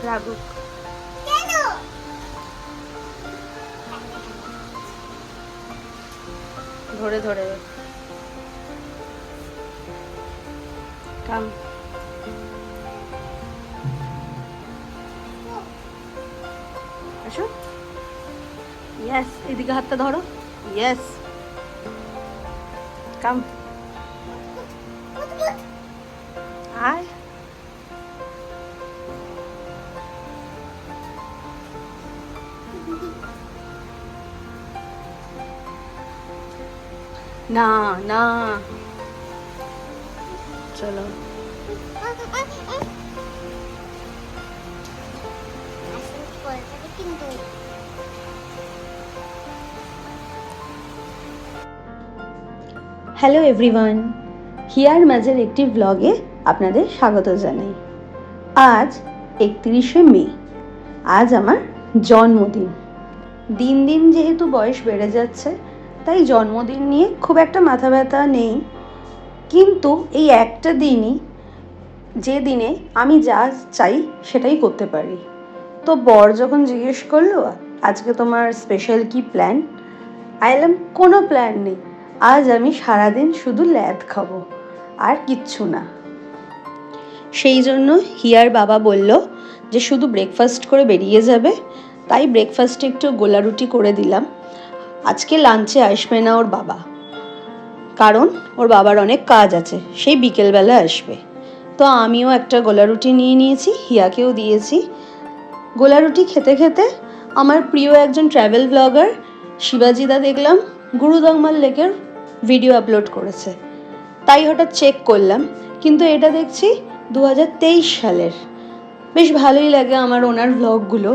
রাগুক। ধরে ধরে কাম। আসো, ইয়েস, এদিকে হাতটা ধরো, ইয়েস, কাম, আয়। না না, চলো। হ্যালো এভরিওয়ান, হিয়ার মাঝের একটি ব্লগে আপনাদের স্বাগত জানাই। আজ 31শে মে, আজ আমার জন্মদিন। দিন দিন যেহেতু বয়স বেড়ে যাচ্ছে, তাই জন্মদিন নিয়ে খুব একটা মাথা ব্যথা নেই। কিন্তু এই একটা দিনই, যে দিনে আমি যা চাই সেটাই করতে পারি। তো বর যখন জিজ্ঞেস করলো আজকে তোমার স্পেশাল কি প্ল্যান, আইলাম কোনো প্ল্যান নেই, আজ আমি সারাদিন শুধু ল্যাদ খাবো, আর কিচ্ছু না। সেই জন্য হিয়ার বাবা বলল যে শুধু ব্রেকফাস্ট করে বেরিয়ে যাবে, তাই ব্রেকফাস্টে একটু গোলা রুটি করে দিলাম। আজকে লাঞ্চে আসবে না ওর বাবা, কারণ ওর বাবার অনেক কাজ আছে, সেই বিকেলবেলা আসবে। তো আমিও একটা গোলা রুটি নিয়ে নিয়েছি, হিয়াকেও দিয়েছি। গোলা রুটি খেতে খেতে আমার প্রিয় একজন ট্র্যাভেল ব্লগার শিবাজিদা দেখলাম গুরুদংমাল লেকের ভিডিও আপলোড করেছে, তাই হঠাৎ চেক করলাম, কিন্তু এটা দেখছি 2023 সালের। বেশ ভালোই লাগে আমার ওনার ব্লগগুলো।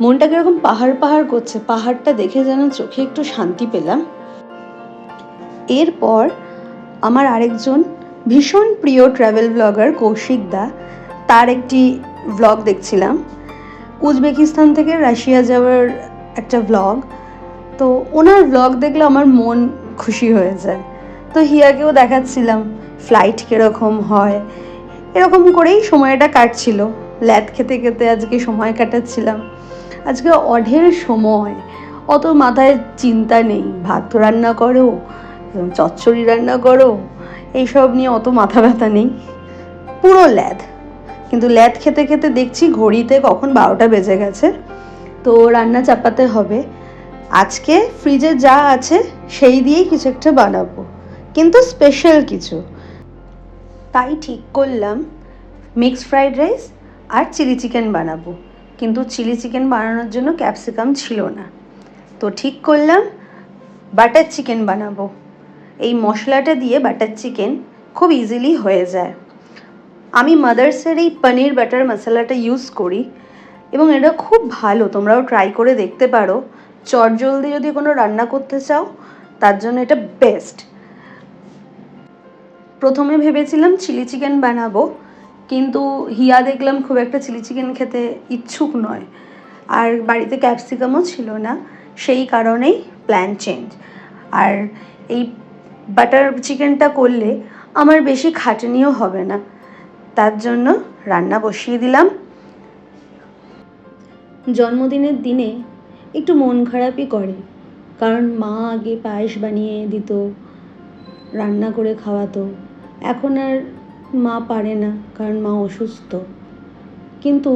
মনটা কীরকম পাহাড় পাহাড় করছে, পাহাড়টা দেখে যেন চোখে একটু শান্তি পেলাম। এরপর আমার আরেকজন ভীষণ প্রিয় ট্র্যাভেল ব্লগার কৌশিক দা, তার একটি ব্লগ দেখছিলাম, উজবেকিস্তান থেকে রাশিয়া যাওয়ার একটা ব্লগ। তো ওনার ব্লগ দেখলে আমার মন খুশি হয়ে যায়। তো হিয়াকেও দেখাচ্ছিলাম ফ্লাইট কীরকম হয়, এরকম করেই সময়টা কাটছিল। ল্যাদ খেতে খেতে আজকে সময় কাটাচ্ছিলাম। আজকে অঢের সময়, অত মাথায় চিন্তা নেই, ভাত রান্না করো, চচ্চড়ি রান্না করো, এইসব নিয়ে অত মাথা ব্যথা নেই, পুরো ল্যাদ। কিন্তু ল্যাদ খেতে খেতে দেখছি ঘড়িতে কখন 12টা বেজে গেছে। তো রান্না চাপাতে হবে। আজকে ফ্রিজে যা আছে সেই দিয়েই কিছু একটা বানাবো, কিন্তু স্পেশাল কিছু। তাই ঠিক করলাম মিক্সড ফ্রাইড রাইস আর চিলি চিকেন বানাবো, কিন্তু চিলি চিকেন বানানোর জন্য ক্যাপসিকাম ছিল না। তো ঠিক করলাম বাটার চিকেন বানাবো। এই মশলাটা দিয়ে বাটার চিকেন খুব ইজিলি হয়ে যায়। আমি মাদার্সের এই পনির বাটার মশলাটা ইউজ করি এবং এটা খুব ভালো, তোমরাও ট্রাই করে দেখতে পারো। চটজলদি যদি কোনো রান্না করতে চাও, তার জন্য এটা বেস্ট। প্রথমে ভেবেছিলাম চিলি চিকেন বানাবো, কিন্তু হিয়া দেখলাম খুব একটা চিলি চিকেন খেতে ইচ্ছুক নয়, আর বাড়িতে ক্যাপসিকামও ছিল না, সেই কারণেই প্ল্যান চেঞ্জ। আর এই বাটার চিকেনটা করলে আমার বেশি খাটনিও হবে না, তার জন্য রান্না বসিয়ে দিলাম। জন্মদিনের দিনে একটু মন খারাপই করে, কারণ মা আগে পায়েস বানিয়ে দিত, রান্না করে খাওয়াতো। এখন আর মা পারে না, কারণ মা অসুস্থ। কিন্তু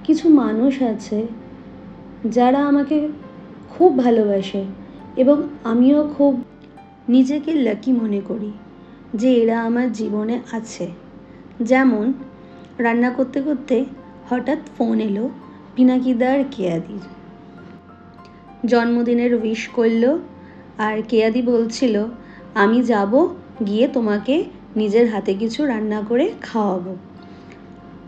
কিছু মানুষ আছে যারা আমাকে খুব ভালোবাসে, এবং আমিও খুব নিজেকে লাকি মনে করি যে এরা আমার জীবনে আছে। যেমন রান্না করতে করতে হঠাৎ ফোন এলো পিনাকিদা আর কেয়াদির। জন্মদিনের উইশ করলো, আর কেয়াদি বলছিল আমি যাব, গিয়ে তোমাকে নিজের হাতে কিছু রান্না করে খাওয়াবো।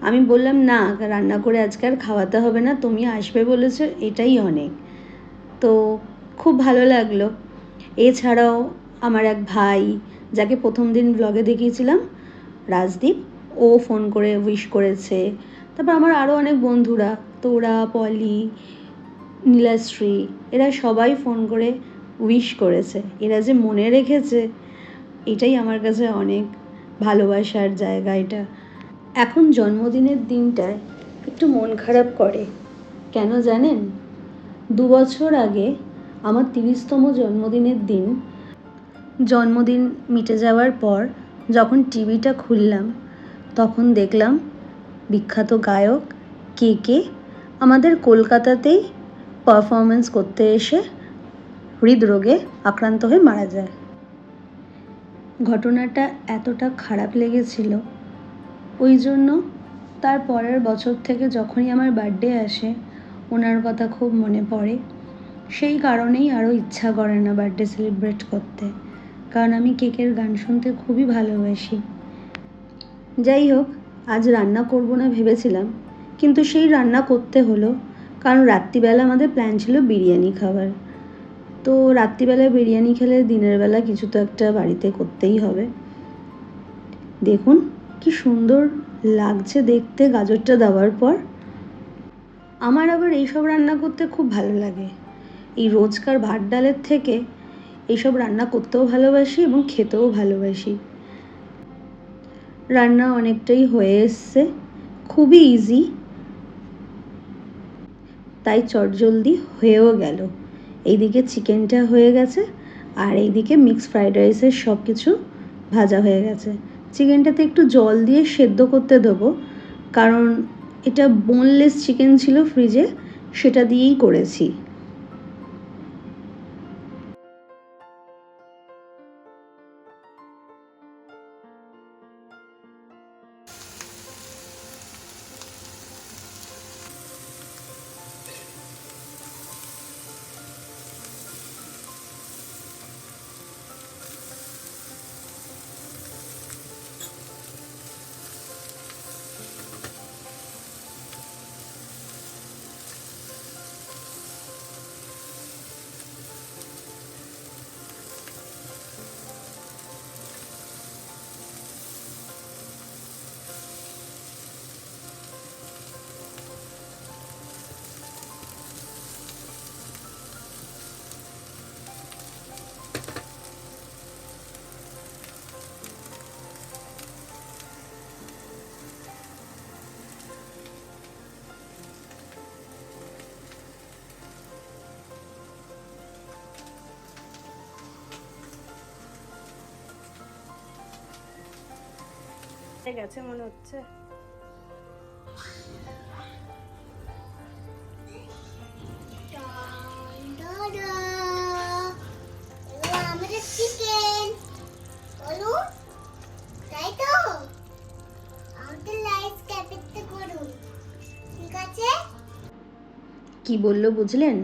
আমি বললাম না, রান্না করে আজকে আর খাওয়াতে হবে না, তুমি আসবে বলেছো এটাই অনেক। তো খুব ভালো লাগলো। এছাড়াও আমার এক ভাই, যাকে প্রথম দিন ব্লগে দেখিয়েছিলাম, রাজদীপ, ও ফোন করে উইশ করেছে। তারপর আমার আরও অনেক বন্ধুরা, তোরা, পলি, নীলাশ্রী, এরা সবাই ফোন করে উইশ করেছে। এরা যে মনে রেখেছে, এটাই আমার কাছে অনেক ভালোবাসার জায়গা এটা। এখন জন্মদিনের দিনটায় একটু মন খারাপ করে। কেন জানেন? 2 বছর আগে আমার 30তম জন্মদিনের দিন, জন্মদিন মিটে যাওয়ার পর যখন টিভিটা খুললাম, তখন দেখলাম বিখ্যাত গায়ক কে আমাদের কলকাতাতেই পারফরমেন্স করতে এসে হৃদরোগে আক্রান্ত হয়ে মারা যায়। ঘটনাটা এতটা খারাপ লেগেছিল, ওই জন্য তার পরের বছর থেকে যখনই আমার বার্থডে আসে ওনার কথা খুব মনে পড়ে। সেই কারণেই আরও ইচ্ছা করে না বার্থডে সেলিব্রেট করতে, কারণ আমি কেকের গান শুনতে খুবই ভালোবাসি। যাই হোক, আজ রান্না করব না ভেবেছিলাম, কিন্তু সেই রান্না করতে হলো, কারণ রাত্রিবেলা আমাদের প্ল্যান ছিল বিরিয়ানি খাবার। তো রাত্রিবেলা বিরিয়ানি খেলে দিনের বেলা কিছু তো একটা বাড়িতে করতেই হবে। দেখুন কি সুন্দর লাগছে দেখতে গাজরটা দেওয়ার পর। আমার আবার এইসব রান্না করতে খুব ভালো লাগে। এই রোজকার ভাত ডালের থেকে এইসব রান্না করতেও ভালোবাসি এবং খেতেও ভালোবাসি। রান্না অনেকটাই হয়ে এসছে, খুবই ইজি, তাই চটজলদি হয়েও গেল। এইদিকে চিকেনটা হয়ে গেছে আর এইদিকে মিক্স ফ্রাইড রাইসের সব কিছু ভাজা হয়ে গেছে। চিকেনটাতে একটু জল দিয়ে সেদ্ধ করতে দেবো, কারণ এটা বোনলেস চিকেন ছিল ফ্রিজে, সেটা দিয়েই করেছি। গেছে মনে হচ্ছে। আমাদের চিকেন বলো, তাই তো আমাদের লাইক ক্যাপিতে করুন, ঠিক আছে? কি বললো বুঝলেন?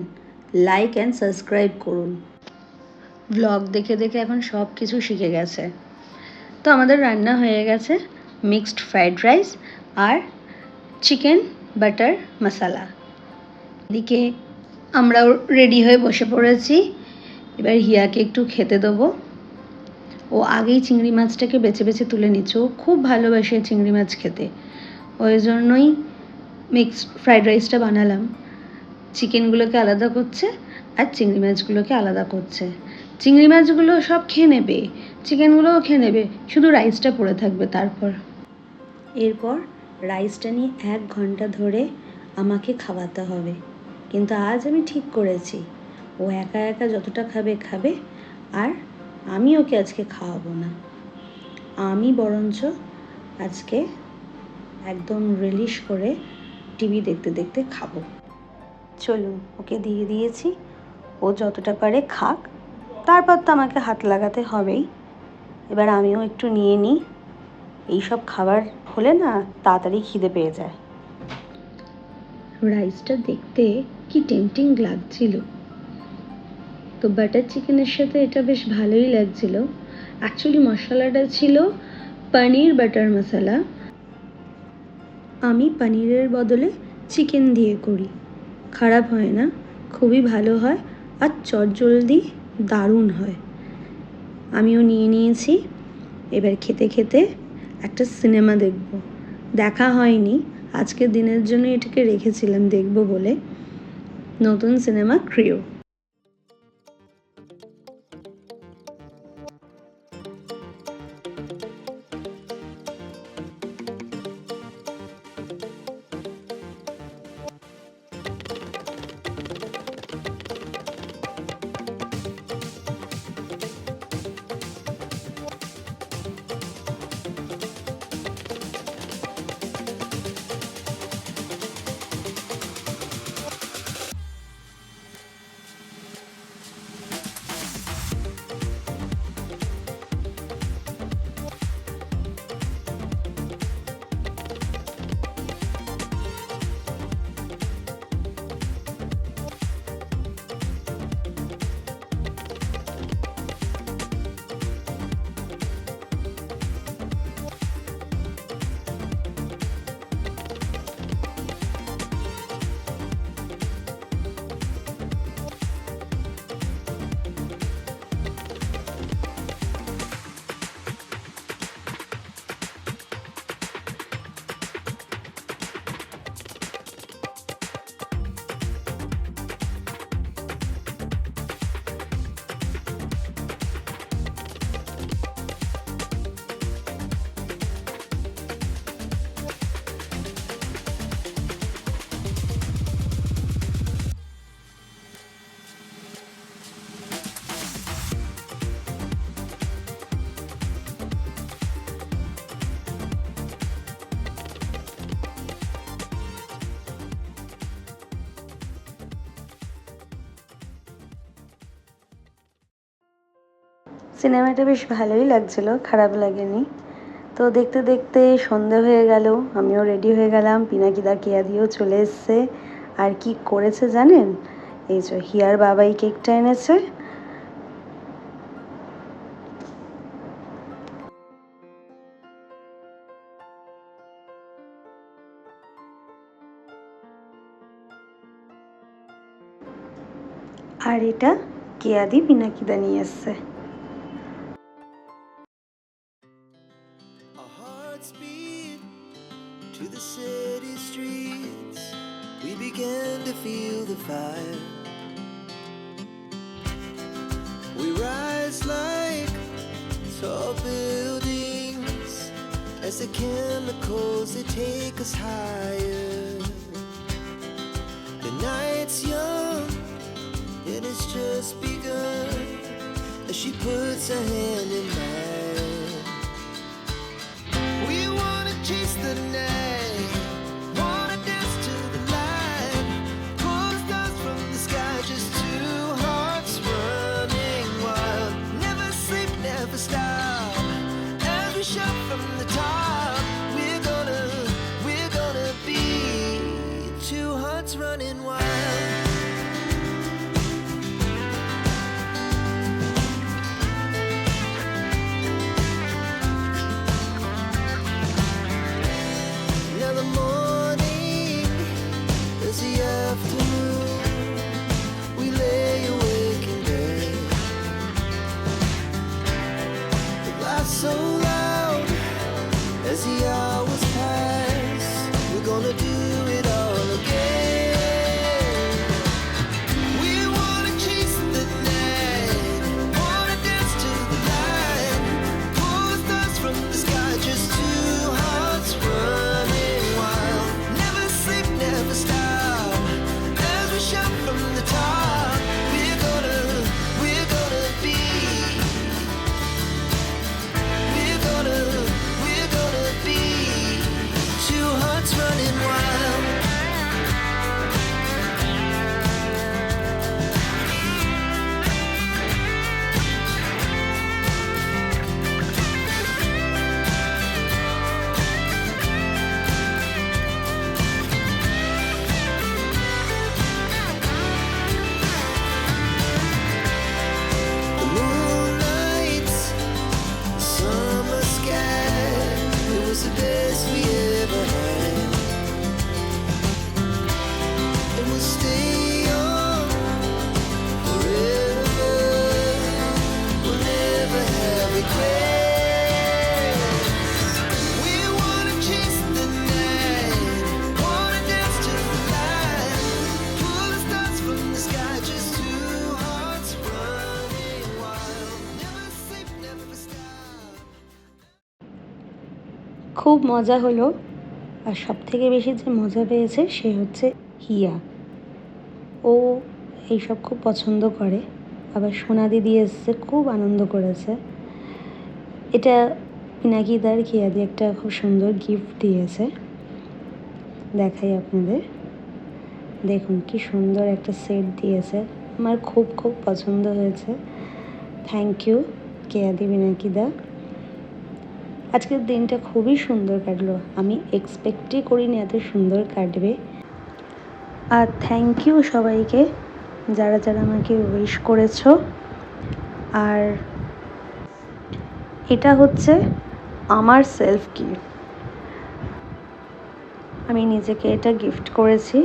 লাইক অ্যান্ড সাবস্ক্রাইব করুন। ব্লগ দেখে দেখে এখন সব কিছু শিখে গেছে। তো আমাদের রান্না হয়ে গেছে মিক্সড ফ্রাইড রাইস আর চিকেন বাটার মশালা। এদিকে আমরাও রেডি হয়ে বসে পড়েছি। এবার হিয়াকে একটু খেতে দেবো। ও আগেই চিংড়ি মাছটাকে বেছে বেছে তুলে নিচ্ছে। ও খুব ভালোবাসে চিংড়ি মাছ খেতে, ওই জন্যই মিক্সড ফ্রাইড রাইসটা বানালাম। চিকেনগুলোকে আলাদা করছে আর চিংড়ি মাছগুলোকে আলাদা করছে। চিংড়ি মাছগুলো সব খেয়ে নেবে, চিকেনগুলোও খেয়ে নেবে, শুধু রাইসটা পড়ে থাকবে। তারপর এরপর রাইসটা নিয়ে 1 ঘন্টা ধরে আমাকে খাওয়াতে হবে। কিন্তু আজ আমি ঠিক করেছি, ও একা একা যতটা খাবে খাবে, আর আমি ওকে আজকে খাওয়াবো না। আমি বরঞ্চ আজকে একদম রিলিশ করে টিভি দেখতে দেখতে খাবো। চলুন, ওকে দিয়ে দিয়েছি, ও যতটা পারে খাক, তারপর তো আমাকে হাত লাগাতে হবেই। এবার আমিও একটু নিয়ে নিই। এইসব খাবার হলে না তাড়াতাড়ি খিদে পেয়ে যায়। রাইসটা দেখতে কি টেম্পটিং লাগছিল, তো বাটার চিকেনের সাথে এটা বেশ ভালোই লাগছিল। অ্যাকচুয়ালি মশলাটা ছিল পনির বাটার মশলা। আমি পনিরের বদলে চিকেন দিয়ে করি, খারাপ হয় না, খুবই ভালো হয় আর চটজলদি দারুণ হয়। আমিও নিয়ে নিয়েছি। এবার খেতে খেতে একটা সিনেমা দেখব। দেখা হয়নি, আজকের দিনের জন্য এটাকে রেখেছিলাম দেখব বলে। নতুন সিনেমা ক্রিও। সিনেমাটা বেশ ভালোই লাগছিল, খারাপ লাগেনি। তো দেখতে দেখতে সন্ধে হয়ে গেল, আমিও রেডি হয়ে গেলাম, পিনাকিদা কেয়াদিও চলে এসছে। আর কি করেছে জানেন? এই যে হিয়ার বাবাই কেকটা এনেছে। আর এটা কেয়াদি পিনাকিদা নিয়ে এসছে। Our hearts beat to the city streets. We began to feel the fire. We rise like tall buildings as the chemicals they take us higher. The night's young and it's just begun as she puts her hand in mine. We wanna chase the night, wanna dance to the light, pull the stars from the sky, just two hearts running wild. Never sleep, never stop, as we shout from the top. We're gonna be two hearts running wild. Now the morning is the afternoon. We lay awake in bed. We laugh so loud as the hours pass. We're gonna do it all again. We wanna chase the night, wanna dance to the light, pull the stars from the sky, just two hearts running wild. Never sleep, never stop, as we shout from the top. We're gonna be, we're gonna be two hearts running wild. The moonlights, summer sky, it was the best we ever had. And we'll stay young forever. We'll never have regrets. We wanna chase the night, wanna dance to the light, pull the stars from the sky, just two hearts running wild. Never sleep, never stop. খুব মজা হলো। আর সব থেকে বেশি যে মজা পেয়েছে সে হচ্ছে হিয়া। ও এইসব খুব পছন্দ করে। আবার সোনা দিদি এসছে, খুব আনন্দ করেছে। এটা পিনাকিদার কেয়াদি একটা খুব সুন্দর গিফট দিয়েছে, দেখাই আপনাদের। দেখুন কি সুন্দর একটা সেট দিয়েছে, আমার খুব খুব পছন্দ হয়েছে। থ্যাংক ইউ কেয়াদি পিনাকিদা। আজকের দিনটা খুবই সুন্দর কাটলো, আমি এক্সপেক্টই করিনি এত সুন্দর কাটবে। আর থ্যাংক ইউ সবাইকে যারা যারা আমাকে উইশ করেছো। আর এটা হচ্ছে আমার সেলফ গিফট, আমি নিজেকে এটা গিফট করেছি।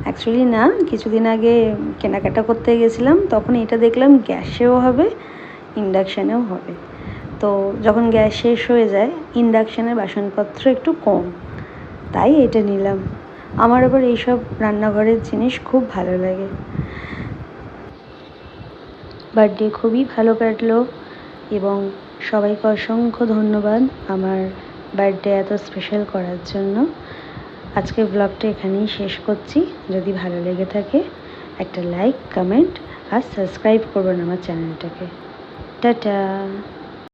অ্যাকচুয়ালি না, কিছুদিন আগে কেনাকাটা করতে গেছিলাম, তখন এটা দেখলাম গ্যাসেও হবে, ইন্ডাকশানেও হবে। তো যখন গ্যাস শেষ হয়ে যায়, ইন্ডাকশানের বাসনপত্র একটু কম, তাই এটা নিলাম। আমার আবার এইসব রান্নাঘরের জিনিস খুব ভালো লাগে। বার্থডে খুবই ভালো কাটলো এবং সবাইকে অসংখ্য ধন্যবাদ আমার বার্থডে এত স্পেশাল করার জন্য। আজকে ব্লগটা এখানেই শেষ করছি। যদি ভালো লেগে থাকে একটা লাইক, কমেন্ট আর সাবস্ক্রাইব করবেন আমার চ্যানেলটাকে। টাটা।